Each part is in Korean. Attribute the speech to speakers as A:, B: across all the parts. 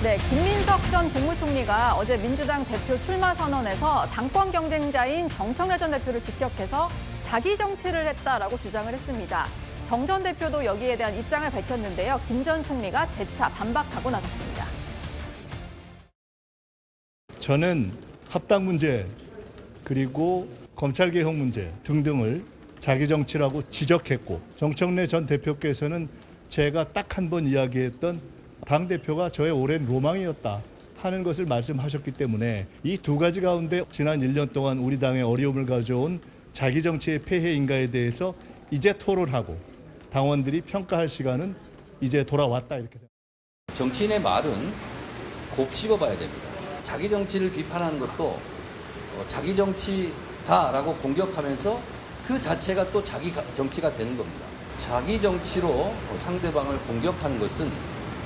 A: 네, 김민석 전 국무총리가 어제 민주당 대표 출마 선언에서 당권 경쟁자인 정청래 전 대표를 직격해서 자기 정치를 했다라고 주장을 했습니다. 정 전 대표도 여기에 대한 입장을 밝혔는데요. 김 전 총리가 재차 반박하고 나섰습니다.
B: 저는 합당 문제 그리고 검찰개혁 문제 등등을 자기 정치라고 지적했고, 정청래 전 대표께서는 제가 딱 한 번 이야기했던 당대표가 저의 오랜 로망이었다 하는 것을 말씀하셨기 때문에 이 두 가지 가운데 지난 1년 동안 우리 당에 어려움을 가져온 자기 정치의 폐해인가에 대해서 이제 토론하고 당원들이 평가할 시간은 이제 돌아왔다, 이렇게 생각합니다.
C: 정치인의 말은 곱씹어봐야 됩니다. 자기 정치를 비판하는 것도 자기 정치다라고 공격하면서 그 자체가 또 자기 정치가 되는 겁니다. 자기 정치로 상대방을 공격하는 것은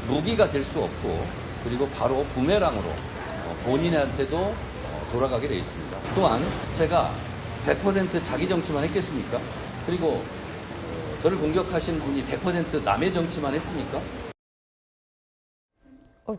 C: 무기가 될 수 없고, 그리고 바로 부메랑으로 본인한테도 돌아가게 돼 있습니다. 또한 제가 100% 자기 정치만 했겠습니까? 그리고 저를 공격하신 분이 100% 남의 정치만 했습니까?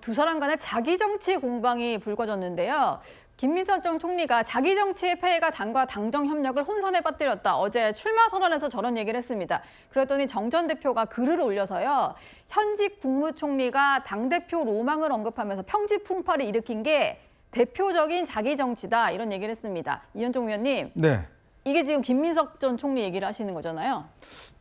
A: 두 사람 간의 자기 정치 공방이 불거졌는데요. 김민석 전 총리가 자기 정치의 폐해가 당과 당정 협력을 혼선에 빠뜨렸다. 어제 출마 선언에서 저런 얘기를 했습니다. 그랬더니 정 전 대표가 글을 올려서요. 현직 국무총리가 당대표 로망을 언급하면서 평지풍파를 일으킨 게 대표적인 자기 정치다, 이런 얘기를 했습니다. 이현종 의원님.
D: 네.
A: 이게 지금 김민석 전 총리 얘기를 하시는 거잖아요.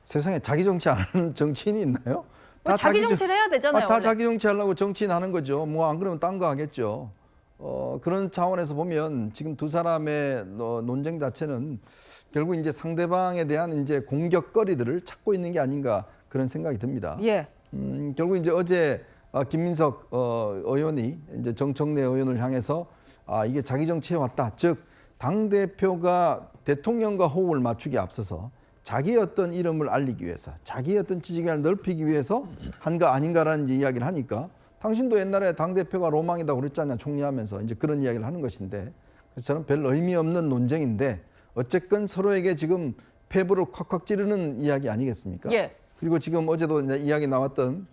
D: 세상에 자기 정치 안 하는 정치인이 있나요?
A: 다 자기 정치를 해야 되잖아요.
D: 다
A: 원래.
D: 자기 정치 하려고 정치인 하는 거죠. 뭐 안 그러면 딴 거 하겠죠. 그런 차원에서 보면 지금 두 사람의 논쟁 자체는 결국 이제 상대방에 대한 이제 공격거리들을 찾고 있는 게 아닌가, 그런 생각이 듭니다.
A: 예.
D: 결국 이제 어제 김민석 의원이 이제 정청래 의원을 향해서 이게 자기 정치에 왔다. 즉 당 대표가 대통령과 호흡을 맞추기 앞서서 자기의 어떤 이름을 알리기 위해서, 자기의 어떤 지지기를 넓히기 위해서 한 거 아닌가라는 이야기를 하니까, 당신도 옛날에 당대표가 로망이라고 그랬잖아요, 총리하면서. 이제 그런 이야기를 하는 것인데, 그래서 저는 별 의미 없는 논쟁인데, 어쨌건 서로에게 지금 폐부를 콱콱 찌르는 이야기 아니겠습니까?
A: 예.
D: 그리고 지금 어제도 이제 이야기 나왔던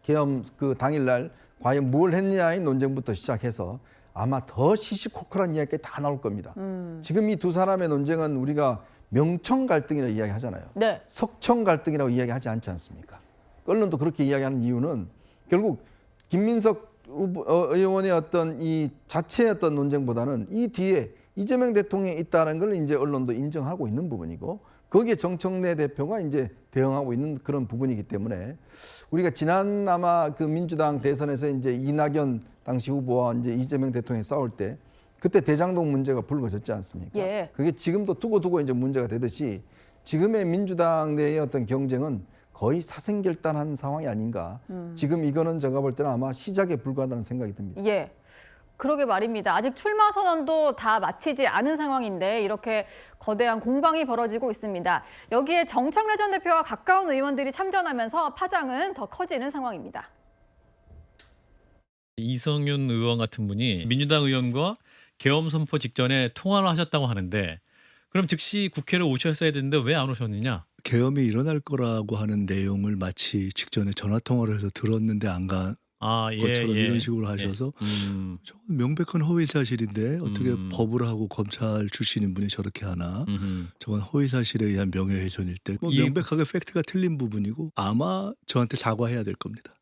D: 계엄 그 당일날 과연 뭘 했느냐의 논쟁부터 시작해서 아마 더 시시콜콜한 이야기가 다 나올 겁니다. 지금 이 두 사람의 논쟁은 우리가 명청 갈등이라고 이야기하잖아요.
A: 네.
D: 석청 갈등이라고 이야기하지 않지 않습니까? 언론도 그렇게 이야기하는 이유는 결국 김민석 의원의 어떤 이 자체의 어떤 논쟁보다는 이 뒤에 이재명 대통령이 있다는 걸 이제 언론도 인정하고 있는 부분이고, 거기에 정청래 대표가 이제 대응하고 있는 그런 부분이기 때문에, 우리가 지난 아마 그 민주당 대선에서 이제 이낙연 당시 후보와 이제 이재명 대통령이 싸울 때 그때 대장동 문제가 불거졌지 않습니까?
A: 예.
D: 그게 지금도 두고두고 이제 문제가 되듯이 지금의 민주당 내의 어떤 경쟁은 거의 사생결단한 상황이 아닌가. 지금 이거는 제가 볼 때는 아마 시작에 불과하다는 생각이 듭니다.
A: 예. 그러게 말입니다. 아직 출마 선언도 다 마치지 않은 상황인데 이렇게 거대한 공방이 벌어지고 있습니다. 여기에 정청래 전 대표와 가까운 의원들이 참전하면서 파장은 더 커지는 상황입니다.
E: 이성윤 의원 같은 분이 민주당 의원과 계엄 선포 직전에 통화를 하셨다고 하는데, 그럼 즉시 국회를 오셨어야 되는데 왜 안 오셨느냐?
F: 계엄이 일어날 거라고 하는 내용을 마치 직전에 전화 통화를 해서 들었는데 안 간 것처럼 이런 식으로 하셔서 저건 명백한 허위 사실인데 어떻게 법을 하고 검찰 출신인 분이 저렇게 하나? 저건 허위 사실에 의한 명예훼손일 때 명백하게 팩트가 틀린 부분이고 아마 저한테 사과해야 될 겁니다.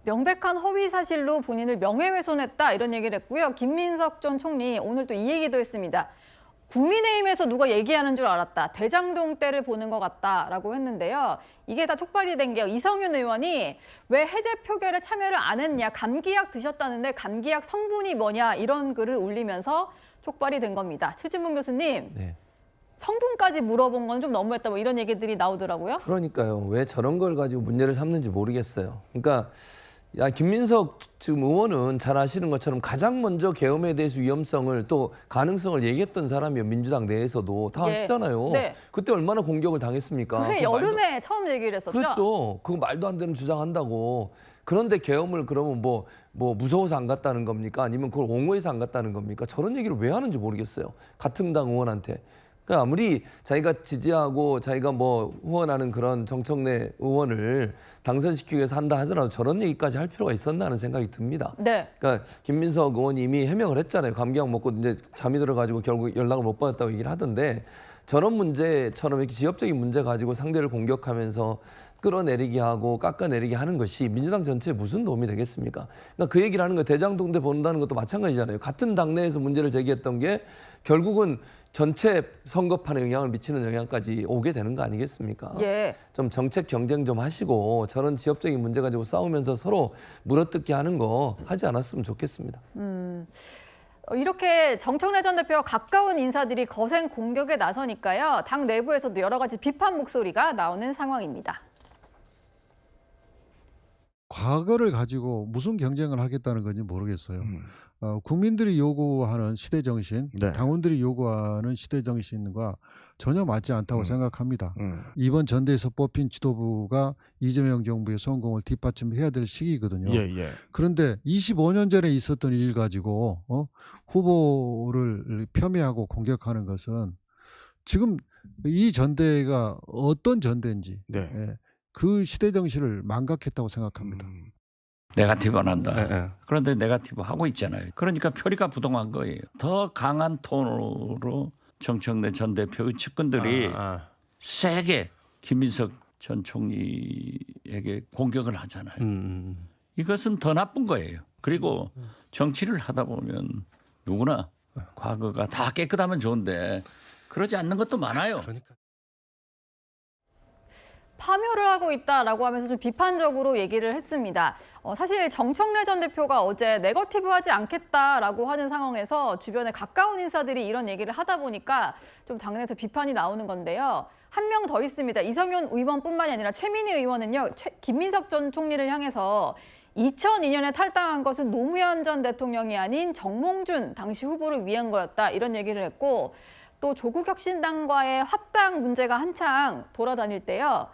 A: 명백한 허위 사실로 본인을 명예훼손했다, 이런 얘기를 했고요. 김민석 전 총리 오늘 또 이 얘기도 했습니다. 국민의힘에서 누가 얘기하는 줄 알았다. 대장동 때를 보는 것 같다라고 했는데요. 이게 다 촉발이 된 게 이성윤 의원이 왜 해제 표결에 참여를 안 했냐, 감기약 드셨다는데 감기약 성분이 뭐냐, 이런 글을 올리면서 촉발이 된 겁니다. 추진문 교수님,
G: 네.
A: 성분까지 물어본 건 좀 너무했다, 뭐 이런 얘기들이 나오더라고요.
G: 그러니까요. 왜 저런 걸 가지고 문제를 삼는지 모르겠어요. 그러니까 김민석 지금 의원은 잘 아시는 것처럼 가장 먼저 계엄에 대해서 위험성을 또 가능성을 얘기했던 사람이요. 민주당 내에서도 다 아시잖아요.
A: 네.
G: 그때 얼마나 공격을 당했습니까?
A: 그해 여름에 처음 얘기를 했었죠.
G: 그렇죠. 그거 말도 안 되는 주장한다고. 그런데 계엄을 그러면 뭐 무서워서 안 갔다는 겁니까? 아니면 그걸 옹호해서 안 갔다는 겁니까? 저런 얘기를 왜 하는지 모르겠어요. 같은 당 의원한테. 그러니까 아무리 자기가 지지하고 자기가 뭐 후원하는 그런 정청래 의원을 당선시키기 위해서 한다 하더라도 저런 얘기까지 할 필요가 있었나 하는 생각이 듭니다.
A: 네.
G: 그러니까 김민석 의원이 이미 해명을 했잖아요. 감기약 먹고 이제 잠이 들어가지고 결국 연락을 못 받았다고 얘기를 하던데 저런 문제처럼 이렇게 지역적인 문제 가지고 상대를 공격하면서 끌어내리게 하고 깎아내리게 하는 것이 민주당 전체에 무슨 도움이 되겠습니까? 그러니까 그 얘기를 하는 거 대장동대 본다는 것도 마찬가지잖아요. 같은 당내에서 문제를 제기했던 게 결국은 전체 선거판에 영향을 미치는 영향까지 오게 되는 거 아니겠습니까?
A: 예.
G: 좀 정책 경쟁 좀 하시고 저런 지역적인 문제 가지고 싸우면서 서로 물어뜯기 하는 거 하지 않았으면 좋겠습니다.
A: 이렇게 정청래 전 대표와 가까운 인사들이 거센 공격에 나서니까요. 당 내부에서도 여러 가지 비판 목소리가 나오는 상황입니다.
H: 과거를 가지고 무슨 경쟁을 하겠다는 건지 모르겠어요. 국민들이 요구하는 시대 정신,
I: 네.
H: 당원들이 요구하는 시대 정신과 전혀 맞지 않다고 생각합니다. 이번 전대에서 뽑힌 지도부가 이재명 정부의 성공을 뒷받침해야 될 시기거든요.
I: 예.
H: 그런데 25년 전에 있었던 일 가지고 후보를 폄훼하고 공격하는 것은 지금 이 전대가 어떤 전대인지
I: 네.
H: 예, 그 시대 정신을 망각했다고 생각합니다.
J: 네거티브 안 한다.
I: 네.
J: 그런데 네거티브 하고 있잖아요. 그러니까 표리가 부동한 거예요. 더 강한 톤으로 정청래 전 대표의 측근들이 세게 김민석 전 총리에게 공격을 하잖아요. 이것은 더 나쁜 거예요. 그리고 정치를 하다 보면 누구나 과거가 다 깨끗하면 좋은데 그러지 않는 것도 많아요.
A: 파묘를 하고 있다라고 하면서 좀 비판적으로 얘기를 했습니다. 사실 정청래 전 대표가 어제 네거티브하지 않겠다라고 하는 상황에서 주변에 가까운 인사들이 이런 얘기를 하다 보니까 좀 당내에서 비판이 나오는 건데요. 한 명 더 있습니다. 이성윤 의원뿐만이 아니라 최민희 의원은요. 김민석 전 총리를 향해서 2002년에 탈당한 것은 노무현 전 대통령이 아닌 정몽준 당시 후보를 위한 거였다. 이런 얘기를 했고 또 조국혁신당과의 합당 문제가 한창 돌아다닐 때요.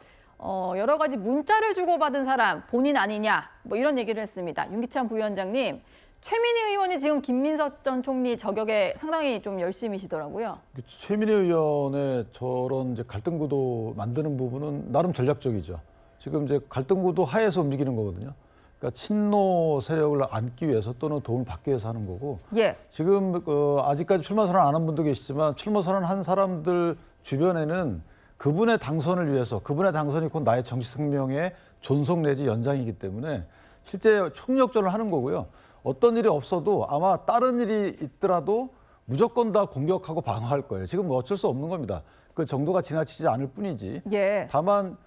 A: 여러 가지 문자를 주고받은 사람 본인 아니냐 뭐 이런 얘기를 했습니다. 윤기찬 부위원장님, 최민희 의원이 지금 김민석 전 총리 저격에 상당히 좀 열심이시더라고요.
K: 최민희 의원의 저런 이제 갈등 구도 만드는 부분은 나름 전략적이죠. 지금 이제 갈등 구도 하에서 움직이는 거거든요. 그러니까 친노 세력을 안기 위해서 또는 도움을 받기 위해서 하는 거고.
A: 예.
K: 지금 아직까지 출마 선언 안 한 분도 계시지만 출마 선언 한 사람들 주변에는 그분의 당선을 위해서 그분의 당선이 곧 나의 정치 생명의 존속 내지 연장이기 때문에 실제 총력전을 하는 거고요. 어떤 일이 없어도 아마 다른 일이 있더라도 무조건 다 공격하고 방어할 거예요. 지금 뭐 어쩔 수 없는 겁니다. 그 정도가 지나치지 않을 뿐이지.
A: 예.
K: 다만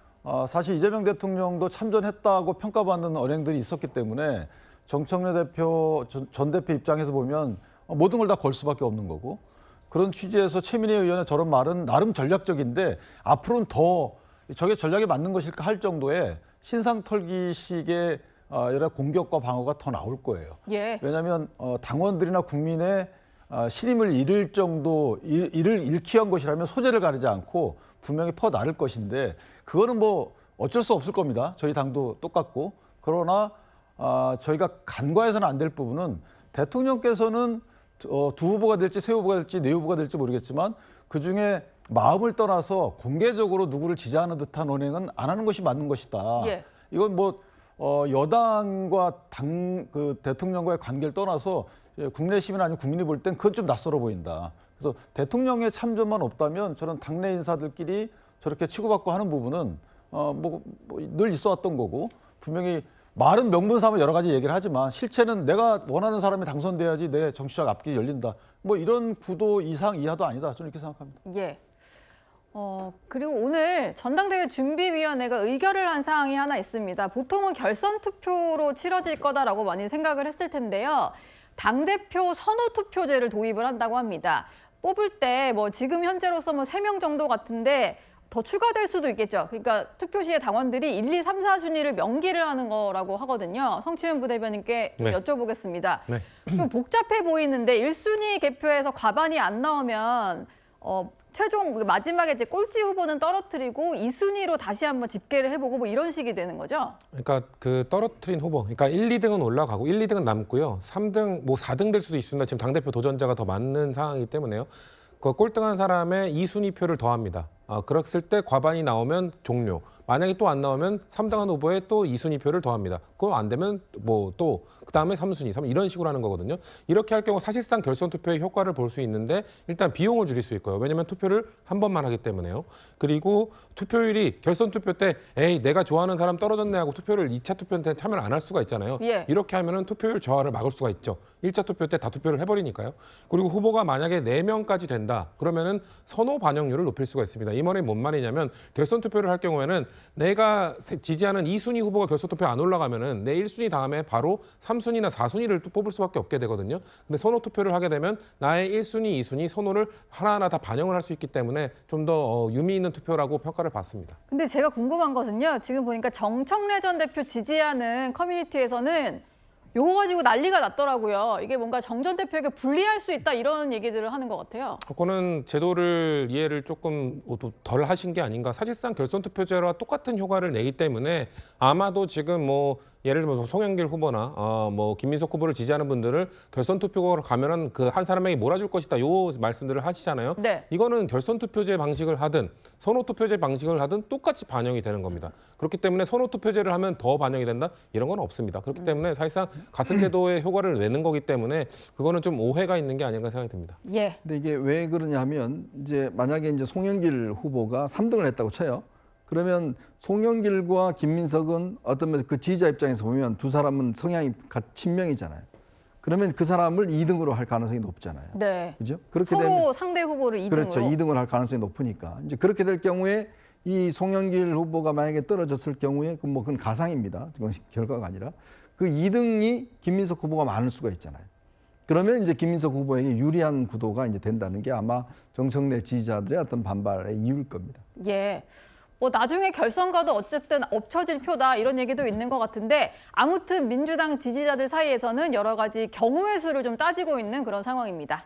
K: 사실 이재명 대통령도 참전했다고 평가받는 언행들이 있었기 때문에 정청래 대표 전 대표 입장에서 보면 모든 걸 다 걸 수밖에 없는 거고 그런 취지에서 최민희 의원의 저런 말은 나름 전략적인데 앞으로는 더 저게 전략에 맞는 것일까 할 정도의 신상털기식의 여러 공격과 방어가 더 나올 거예요.
A: 예.
K: 왜냐하면 당원들이나 국민의 신임을 잃을 정도 이를 잃기 위한 것이라면 소재를 가리지 않고 분명히 퍼나를 것인데 그거는 뭐 어쩔 수 없을 겁니다. 저희 당도 똑같고 그러나 저희가 간과해서는 안 될 부분은 대통령께서는 두 후보가 될지 세 후보가 될지 네 후보가 될지 모르겠지만 그중에 마음을 떠나서 공개적으로 누구를 지지하는 듯한 언행은 안 하는 것이 맞는 것이다.
A: 예.
K: 이건 뭐 여당과 그 대통령과의 관계를 떠나서 국내 시민 아니면 국민이 볼 땐 그건 좀 낯설어 보인다. 그래서 대통령의 참전만 없다면 저런 당내 인사들끼리 저렇게 치고받고 하는 부분은 늘 있어왔던 거고 분명히 말은 명분 삼아 여러 가지 얘기를 하지만 실체는 내가 원하는 사람이 당선돼야지 내 정치적 앞길이 열린다. 뭐 이런 구도 이상 이하도 아니다. 저는 이렇게 생각합니다.
A: 예. 그리고 오늘 전당대회 준비위원회가 의결을 한 사항이 하나 있습니다. 보통은 결선 투표로 치러질 거다라고 많이 생각을 했을 텐데요. 당대표 선호 투표제를 도입을 한다고 합니다. 뽑을 때 뭐 지금 현재로서 뭐 3명 정도 같은데 더 추가될 수도 있겠죠. 그러니까 투표 시에 당원들이 1, 2, 3, 4순위를 명기를 하는 거라고 하거든요. 성취윤 부대변인께 좀 여쭤보겠습니다.
I: 네.
A: 좀 복잡해 보이는데 1순위 개표에서 과반이 안 나오면 최종 마지막에 이제 꼴찌 후보는 떨어뜨리고 2순위로 다시 한번 집계를 해보고 뭐 이런 식이 되는 거죠?
L: 그러니까 그 떨어뜨린 후보, 그러니까 1, 2등은 올라가고 1, 2등은 남고요. 3등, 뭐 4등 될 수도 있습니다. 지금 당대표 도전자가 더 많은 상황이기 때문에요. 그 꼴등한 사람의 2순위 표를 더합니다. 그랬을 때 과반이 나오면 종료. 만약에 또 안 나오면 3등한 후보에 또 2순위 표를 더합니다. 그거 안 되면 뭐 또 그다음에 3순위, 이런 식으로 하는 거거든요. 이렇게 할 경우 사실상 결선 투표의 효과를 볼 수 있는데 일단 비용을 줄일 수 있고요. 왜냐하면 투표를 한 번만 하기 때문에요. 그리고 투표율이 결선 투표 때 에이 내가 좋아하는 사람 떨어졌네 하고 투표를 2차 투표 때 참여를 안 할 수가 있잖아요.
A: 예.
L: 이렇게 하면은 투표율 저하를 막을 수가 있죠. 1차 투표 때 다 투표를 해버리니까요. 그리고 후보가 만약에 4명까지 된다. 그러면은 선호 반영률을 높일 수가 있습니다. 이 말이 뭔 말이냐면 결선 투표를 할 경우에는 내가 지지하는 2순위 후보가 결선 투표 안 올라가면은 내 1순위 다음에 바로 3순위나 4순위를 또 뽑을 수밖에 없게 되거든요. 근데 선호 투표를 하게 되면 나의 1순위, 2순위 선호를 하나하나 다 반영을 할 수 있기 때문에 좀 더 유미 있는 투표라고 평가를 받습니다.
A: 근데 제가 궁금한 것은요. 지금 보니까 정청래 전 대표 지지하는 커뮤니티에서는 요거 가지고 난리가 났더라고요. 이게 뭔가 정 전 대표에게 불리할 수 있다 이런 얘기들을 하는 것 같아요.
L: 그거는 제도를 이해를 조금 덜 하신 게 아닌가. 사실상 결선 투표제와 똑같은 효과를 내기 때문에 아마도 지금 뭐 예를 들면 송영길 후보나 뭐 김민석 후보를 지지하는 분들을 결선 투표로 가면은 그 한 사람에게 몰아줄 것이다. 요 말씀들을 하시잖아요.
A: 네.
L: 이거는 결선 투표제 방식을 하든 선호 투표제 방식을 하든 똑같이 반영이 되는 겁니다. 그렇기 때문에 선호 투표제를 하면 더 반영이 된다 이런 건 없습니다. 그렇기 때문에 사실상 같은 제도의 효과를 내는 거기 때문에 그거는 좀 오해가 있는 게 아닌가 생각이 듭니다.
A: 예.
D: 근데 이게 왜 그러냐 하면 이제 만약에 이제 송영길 후보가 3등을 했다고 쳐요. 그러면 송영길과 김민석은 어떤 면에서 그 지지자 입장에서 보면 두 사람은 성향이 친명이잖아요. 그러면 그 사람을 2등으로 할 가능성이 높잖아요.
A: 네.
D: 그죠? 그렇게
A: 서로
D: 되면
A: 상대 후보를 2등으로.
D: 그렇죠. 2등을 할 가능성이 높으니까. 이제 그렇게 될 경우에 이 송영길 후보가 만약에 떨어졌을 경우에 그건 가상입니다. 그건 결과가 아니라 그 2등이 김민석 후보가 많을 수가 있잖아요. 그러면 이제 김민석 후보에게 유리한 구도가 이제 된다는 게 아마 정청래 지지자들의 어떤 반발의 이유일 겁니다.
A: 예. 뭐 나중에 결선 가도 어쨌든 엎쳐질 표다 이런 얘기도 있는 것 같은데 아무튼 민주당 지지자들 사이에서는 여러 가지 경우의 수를 좀 따지고 있는 그런 상황입니다.